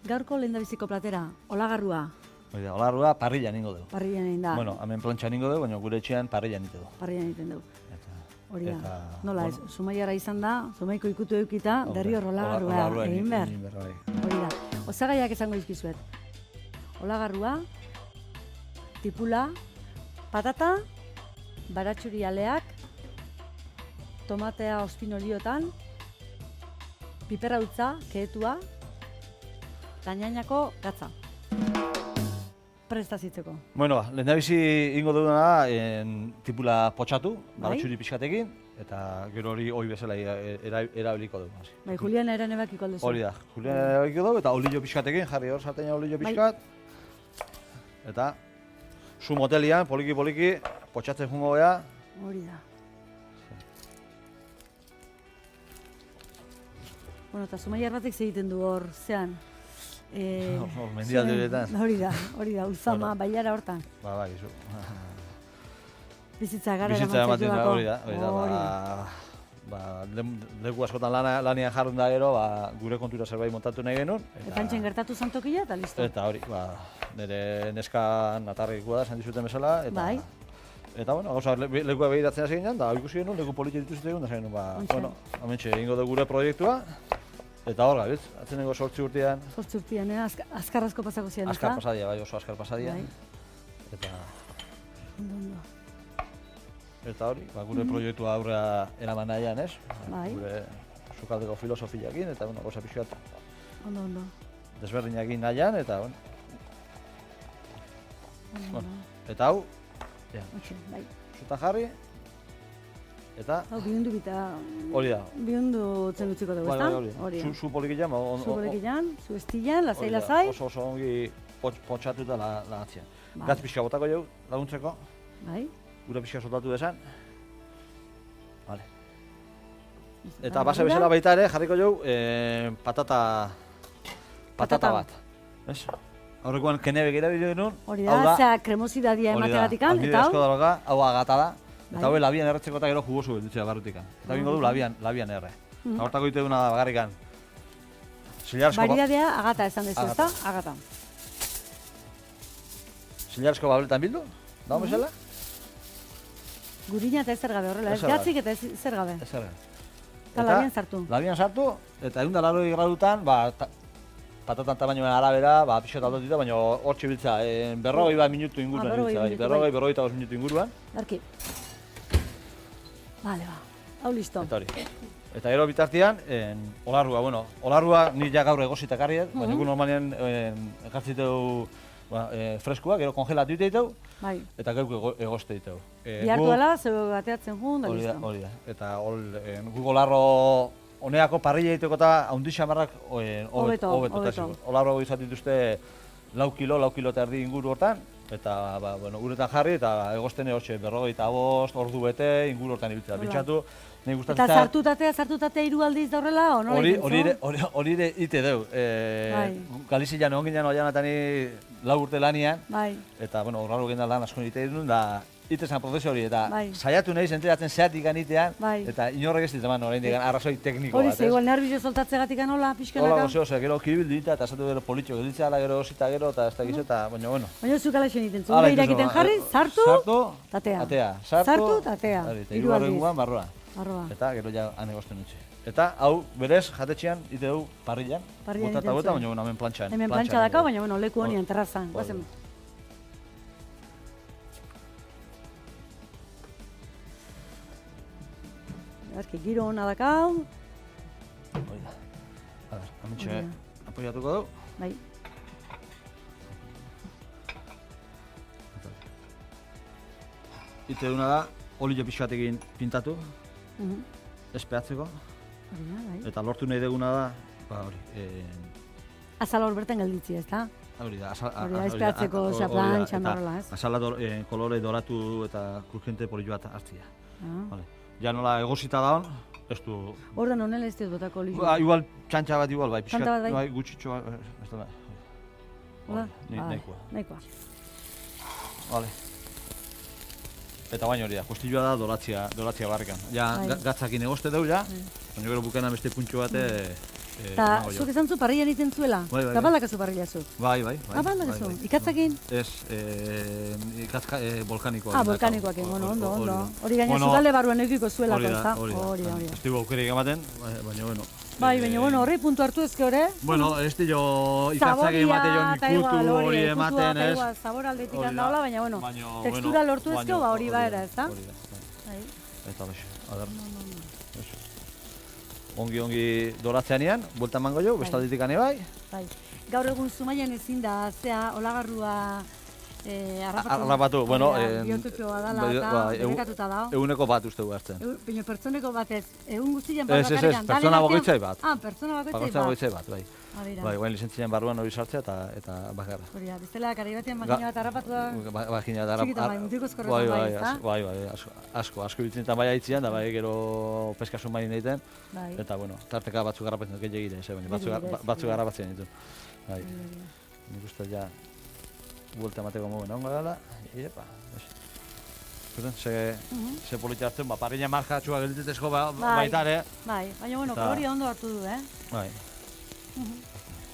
Gaurko lehendabiziko platera, olagarrua. Oida, olagarrua parrillan ingo dugu. Parrillan egin da. Bueno, hemen plantxan ingo dugu, baina gure etxean parrillan egiten dugu. Parrillan egiten dugu. Hori da. Eta, Nola ez, Zumaiara izan da, Zumaiko ikutu eukita, derri hor olagarrua egin behar. Hori da. Osagaiak esango izkizuet. Olagarrua, tipula, patata, baratxuri aleak, tomatea ospin oliotan, piperra utza, kehetua, gainainako gatza. Prestazitzeko. Bueno, lehendabizi ingo duguna da, tipula potxatu, baratxuri pixkatekin, eta gero hori hoi bezala erabiliko dugu. Bai, Juliana ere nebakiko alduzu. Hori da, Juliana erabiliko dugu, eta olio pixkatekin, jarri hor sarteina olio pixkat. Eta, zu motelian, poliki-poliki, potxatzen jungo geha. Hori da. Bueno, eta Zumaiar batek egiten du hor, zean. Mendialde horietan. Hori da, Ulzama, Bailara hortan. Bai, izu. Bizitza gara ematen da, hori da. Leku askotan lanian jarrun da gero, gure kontura zerbait montatu nahi genuen. Eta antxen gertatu zantokila eta listo. Eta hori, nire neskan atarrikua da, esan dizuten bezala. Bai. Eta, bueno, gauza lekua behiratzen hasi ginen, da ikusi genuen, leku politia dituzte egun, da zen genuen, bueno, hamentxe egingo dugu gure proiektua. Eta hor gabiz, atzenengo 8 urtean. 8 urtean, azkar asko pasako zian, ez da? Azkar pasadia, bai, oso azkar pasadia. Eta... Ondo. Eta hori, gure proiektua aurrera eraman nahian, ez? Bai. Gure sukaldeko filosofiakin, eta, bueno, goza pixkat. Ondo. Desberdinakin nahian, eta, bueno. Eta hau, bai. zutan jarri. Eta... Hau, bihundu bita... Hori da. Bihundu zen utziko dugu, ez da? Hori. Zu polikian, Zu polikian, zu estilan, lasai. Oso ongi potxatuta lagatzean. Gatz pixka botako jau, laguntzeko. Bai. Gure pixka soltatu desan. Vale. Eta base bezala baita ere, jarriko jau, patata bat. Ez? Horrekoan kenebe gira bideo genuen. Hori da, zera kremosidadia emategatikan, eta hau? Hau agata da. Eta hau labian erretzeko eta gero jugosu gelditzea barrutikan. Eta bingo du labian erre. Hortako ditu duguna bagarrikan. Baridadea agata esan dezu, ez da? Agata. Zilarsko babletan bildu? Dago bezala? Gurina eta ezer gabe horrela, ez gatzik eta ezer gabe. Ezer gabe. Eta labian sartu. Labian sartu, eta 180 gradutan, patatan tamainoen arabera, pixot aldot ditu, baina hor txibiltza, 40 minutu inguruan ibiltza, 40-45 minutu inguruan. Barki. Bale, hau listo. Eta hori. Eta gero bitartian, olarrua, bueno, olarrua ni ja gaur egositak harriet, baina gu normalean ekartziteu freskua, gero kongelatu diteu, eta gero egoste diteu. Bihartu dela, zeu bateatzen jun, da listo. Hori da, eta gu olarro honeako parrilla egiteko eta haundixamarrak hobeto. Olarro izat dituzte 4 kilo eta erdi inguru hortan, eta uretan jarri eta egosten egotxe 45 ordu bete inguru hortan ibiltzea. Bintxatu, nahi gustatzen... Eta sartutatea 3 aldiz da horrela, o nola egiten? Hori ere ite deu. Galizian egon ginen oian eta ni 4 urte lanian, eta horraro gendal lan asko egite duen, da ite zen prozesu hori, eta saiatu nahi enteratzen zeatik anitean, eta inorrek ez diteman oraindik arrazoi tekniko bat. Hori ze, igual nerbizio soltatzegatik anola, pixkanaka? Hola, gozeo, gero kiribil dita, eta esatu gero politxo gelditzea, gero osita gero, eta ez da gizu, eta baina, bueno. Baina zuk ala egiten, zure irakiten jarri, sartu, tatea. Sartu, tatea. Hiru arrenguan, barroa. Eta gero ja anegosten utzi. Eta hau, berez, jatetxean, ite du parrillan. Bota eta bota, baina hemen plantxan. Hemen plantxa daka, baina leku honien, terrazan. Erazki, giro hona dakau. Hoi da. A ber, hamentxe apoiatuko dugu. Bai. Ite duna da, olio pixkatekin pintatu. Espeatzeko. Eta lortu nahi duguna da, hori. Azal hor berten gelditzi, ez da? Hori da, espeatzeko, plantxan horrela, ez? Azala kolore doratu eta kurgente poli bat hartzia. Ja nola egosita daun, ez du... Horren honela ez dut botako olio? Igual txantxa bat igual, bai, pixkat, bai, gutxitxo bat, ez da, bai. Nahikoa. Vale. Eta baina hori da, kostilloa da doratzia barrikan. Ja, gatzakin egoste dugu, ja, baina gero bukena beste puntxo bate Eta zuk esan zu parrillan egiten zuela? Eta baldakazu parrilla zu? Bai. Baldakazu? Ikatzakin? Ez, ikatzka volkanikoak. Volkanikoak, ondo. Hori gaina zugalde barruan eukiko zuelako, ez da? Hori. Ez dugu aukerik ematen, baina, bueno. Bai, baina, horri puntu hartu ezke hori? Bueno, ez dio ikatzak ematen jo ikutu hori ematen, ez? Zabor aldetik handaola, baina, bueno, tekstura lortu ezke, hori baera, ez da? Eta lexe, agar. Ongi doratzeanean, buelta emango jo, bestalditik ane bai. Gaur egun Zumaian ezin da, zea, olagarrua harrapatu, bueno, biotipioa dala eta derekatuta dao. Eguneko bat uste hartzen. Baina pertsoneko bat ez, egun guztian bat Ez, bakarrikan. pertsona bakoitzai bat. Pertsona bakoitzai bat. Bai. Guain lizentzien barruan hori sartzea eta bakarra. Hori da, bestela, kari batean makina bat harrapatu da. Makina bat Txikita bai, mutiko eskorretan bai, ez da? Bai, asko bitzen eta bai haitzian, da bai gero peskasun bai egiten. Eta, bueno, tarteka batzuk garrapatzen dut egite, baina batzuk garrapatzen ditu. Bai, nik uste ja, buelta emateko mogen hongo dela, epa, ze politia hartzen, parrilla markatxua gelditetezko baita ere. Bai, baina, bueno, koloria ondo hartu du, Bai.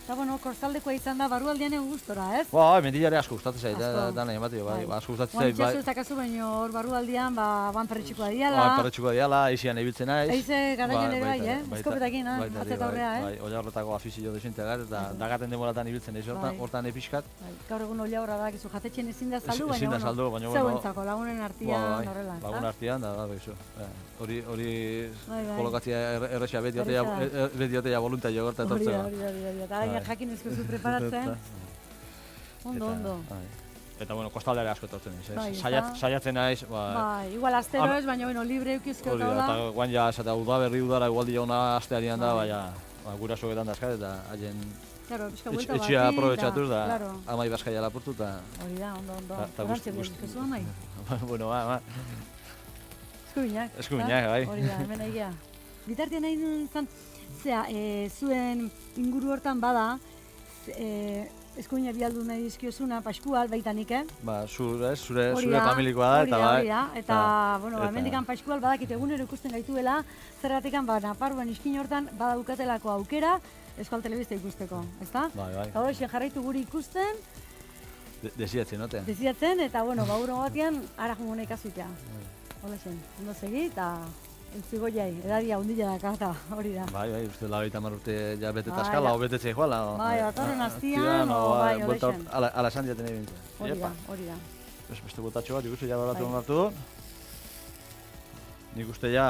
Eta, bueno, korstaldekoa izan da, barrualdean egun gustora, ez? Bai, mendillare asko gustatzen zait, da nahi ematio, bai, asko gustatzen zait, bai. Itxasu ez dakazu, baina hor barrualdean, ban perretxikoa diala. Ban perretxikoa diala, eixian ibiltzen naiz. Eize garaian ere bai, eskopetakin, atzeta horrea, Bai, olla horretako afizio desintea gara, eta dagaten demoratan ibiltzen naiz hortan episkat. Gaur egun olla horra da, gizu, jatetxen ezin da saldu, baina, zeuentzako, lagunen artian horrela, ez da? Lagunen artian, da, gizu. Hori kolokatzia errexea betiotea voluntario gorta etortzea. Hori, jakin ezko preparatzen. Ondo. Eta, bueno, kostaldera asko etortzen naiz, saiatzen naiz. Bai, igual astero ez, baina, bueno, libre eukizko eta hola. Eta guan ja, eta udaberri udara igual diona astearian da, baina, gurasoetan dazkat, eta haien etxea aprobetxatuz da, amai bazkaia lapurtu, eta... Hori da, ondo. Garantzi behizkezu amai? Bueno, ba. Eskubinak, bai. Hori da, hemen egia. Bitartean nahi duen izan, zuen inguru hortan bada, eskuina bialdu nahi dizkiozuna, Paskual, baitanik, Ba, zure familikoa da, eta bai. Hori da, eta, bueno, hemendikan Paskual badakit egunero ikusten gaituela, zergatekan, Nafarroan iskin hortan badukatelako aukera, Euskal Telebista ikusteko, ezta? Bai. Eta hori jarraitu guri ikusten. Desiatzen, noten? Desiatzen, eta, bueno, bauro batean, ara jungune ikazutea. Hola zen, ondo segi, eta entzigo jai, edadia hundila daka, eta hori da. Bai, uste lagoita marrute ja beteta eskala, o betetxe joala. Bai, atorren aztian, bai, hola zen. Ala esan diaten egin bintzen. Hori da. Beste botatxo bat, ikuste ja baratu honartu du. Nik uste ja...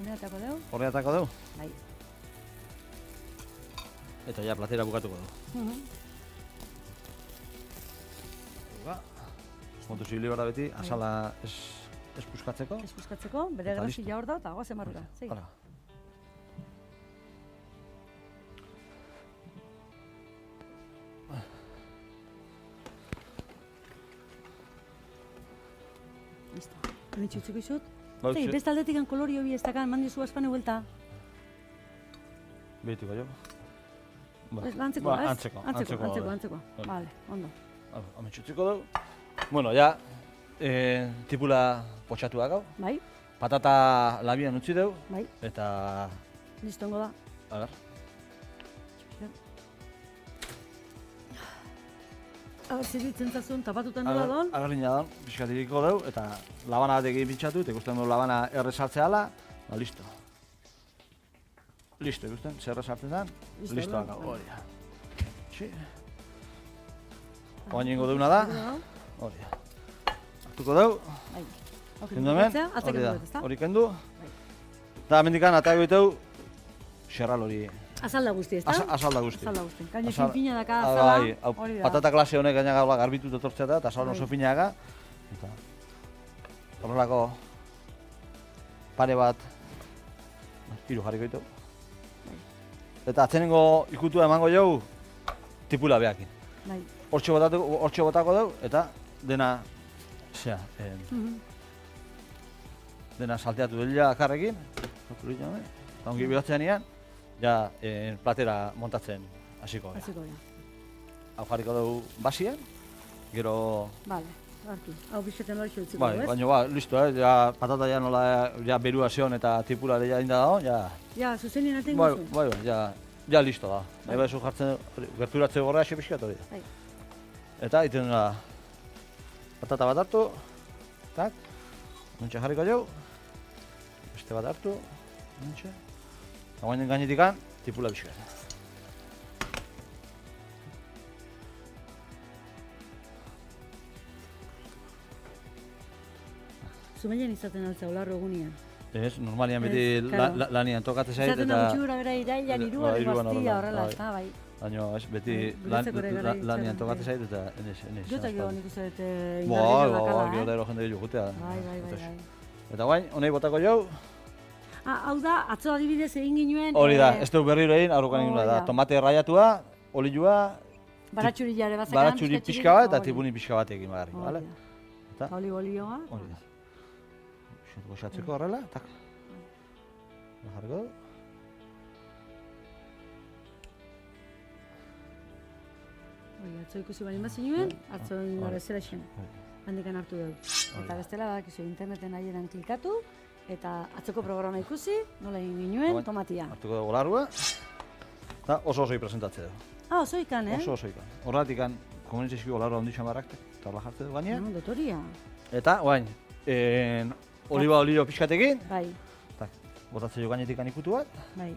Horreatako deu? Horreatako deu? Bai. Eta ja, platera bukatuko du. Kontu zibili behar da beti, azala ez puskatzeko. Ez puskatzeko, bere grasila hor da, eta goazen barruta. Listo. Hemen txutziko izut. Zei, beste aldetik kolorio bi ez dakan, mandi zu aspane huelta. Behitiko jo. Antzeko, ez? Antzeko. Vale, ondo. Hemen txutziko dugu. Bueno, ja, tipula potxatu gau. Bai. Patata labian utzi dugu. Bai. Eta... Listongo da. Agar. Agar, ziritzen zazun, tapatutan nola don? Agarrina don, pixkat iriko dugu, eta labana bat egin pintxatu, eta ikusten dugu labana errezartzea ala, listo. Listo, ikusten, zer errezartzen den, listo haka, hori da. Oain ingo deuna da, hori da. Hartuko dugu, kendu hemen, hori da, hori kendu. Eta hemendikan atago ditu, xerral hori. Azalda guzti, ez da? Azalda guzti. Gaina fin-fina daka azala, hori da. Patata klase honek gaina gaula garbitut etortzea da, eta azal oso fina daka. Horrelako pare bat, hiru jarriko ditu. Eta atzenengo ikutua emango jau, tipula behakin. Hortxe botako dugu, eta dena, dena salteatu dela akarrekin, eta ongi bihotzean ian, ja platera montatzen hasiko gara. Hau jarriko dugu basien, gero Arki, hau pixketen hori utziko, Bai, ez? baina listo, ja patata ja nola ja berua zion eta tipulare ja inda dago, ja. Ja, zuzenien aten Bai, guzu. bai, ja listo da. Nahi bezu jartzen gerturatze gorra xe pixkat hori da. Bai. Eta iten da patata bat hartu, tak, nuntxe jarriko jau, beste bat hartu, nuntxe, eta guainen gainetikan tipula pixkat. Zumeilen izaten altza olarro egunean. Ez, normalian beti claro. lanian tokatzen zait Izaten da gutxura bera irailan, iruan, guztia horrela, bai. eta bai. Baina ez, beti Guretzako ere gara lanian izaten, tokatzen bai. zait eta enez. Jota gero nik uste dut Bai, indarri dakala, gero da ero jende gehiago jutea. Bai. Eta guain, honei botako jau, Hau da, atzo adibidez egin ginuen... hori da, ez dugu berriro egin, aurrukan egin da, tomate raiatua, olioa, Baratxuri jare bazekan, baratxuri pixka bat eta tipuni pixka bat egin bagarrik, bale? Eta olioa. Hori da. Goxatzeko horrela, tak. Jarriko du. Atzo ikusi bali mazin nuen, atzo inora zera xen. Handikan hartu dugu. Eta bestela badakizu interneten ahieran klikatu, eta atzoko programa ikusi, nola egin ginuen, tomatia. Hartuko dugu larua, eta oso-osoi presentatzea dugu. Oso ikan, Oso ikan. Horretik ikan, komunitzizko larua ondixan barrakte, eta horla jartze du gainean. Dotoria. Eta, guain, oliba olio pixkatekin, Bai, botatzea jo gainetik ikutu bat, bai.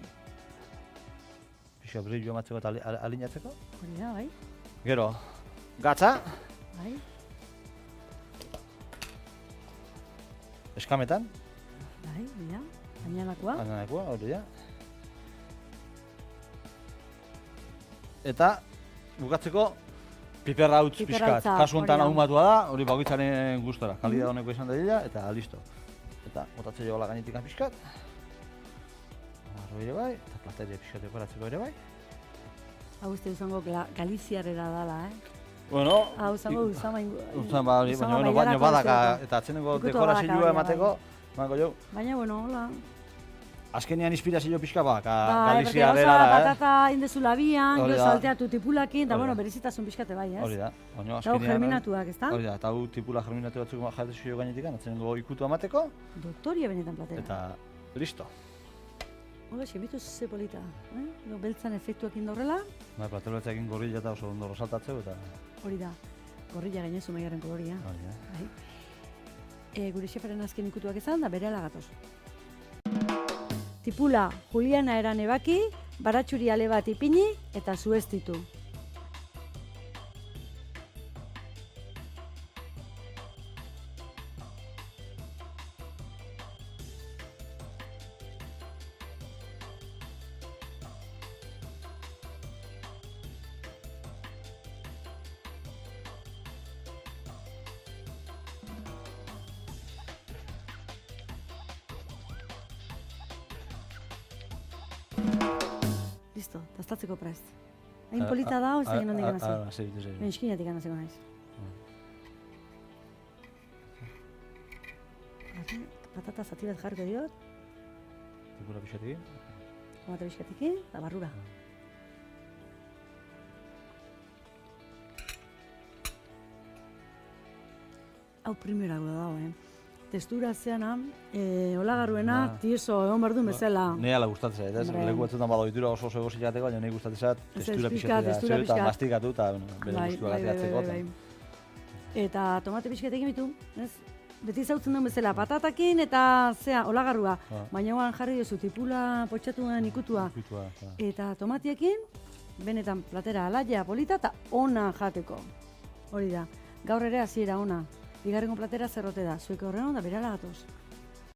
pixka brillo amatzeko eta alinatzeko. Hori da, bai. Gero, gatza, Bai. eskametan, Bai, hori da. Gainalakoa. gainerakoa, hori da. Eta, bukatzeko, piperra utz pixkat. Piperrautza, Kasu honetan hori da. ahumatua da, hori bakoitzaren gustora. Kalidad honeko izan dadila, eta listo. Eta, botatzea jo gainetik pixkat. Arro ere bai, eta plateria pixkat dekoratzeko ere bai. Hau uste izango galiziarrera dala, Bueno, Hau izango uzama Uzan ba, hori, baina badaka, eta atzenengo Ikutu dekorazioa badaka, emateko, emango jo. Baina, bueno, hola. Azkenean inspirazio pixka bak, Bai, Galizia porque dela, gauza patata indezu labian, Hori jo da. salteatu tipulakin, eta Hori bueno, da. berezitasun pixkate bai, ez? Hori da, baina Eta hau azkenean... germinatuak, ez da? Hori da, eta hau tipula germinatu batzuk jartezio gainetik, atzenengo ikutu amateko, Doktoria benetan platera. eta listo. Hola, xemitu ze polita, Edo beltzan efektuak indorrela, Bai, platero batzakin gorrilla eta oso ondo rosaltatzeu, eta... hori da. Gorrilla gainezu maigarren koloria. Hori da. Bai. Gure xefaren azken ikutuak izan, da bere gatoz. Tipula Juliana eran ebaki, baratxuri ale bat ipini eta zuestitu. Listo, tastatzeko prest. Hain polita da, ez egin hondik anazi. Segitu. Benskinatik anaziko naiz. Patata zati bat jarriko diot, Tipula pixatekin. tomate bizkatekin, eta barrura. Hau primerago dago, Testura zeana, olagarruena, tieso egon behar duen bezala. Nei ala gustatzen zait, ez? Hombre. Leku batzuetan bado ditura oso egosik jateko, baina nei gustatzen zait testura pixka, pixatea, testura eta pixka. mastikatu, eta bere gustua gateatzeko. Eta tomate pixkatekin bitu, ez? Beti zautzen duen bezala, patatakin eta zea, olagarrua. Baina guan jarri duzu tipula potxatuen ikutua. Eta tomatiekin, benetan platera alaia polita eta ona jateko. Hori da, gaur ere hasiera ona. Bigarrengo platera zerrote da, zuek horren da berala gatoz.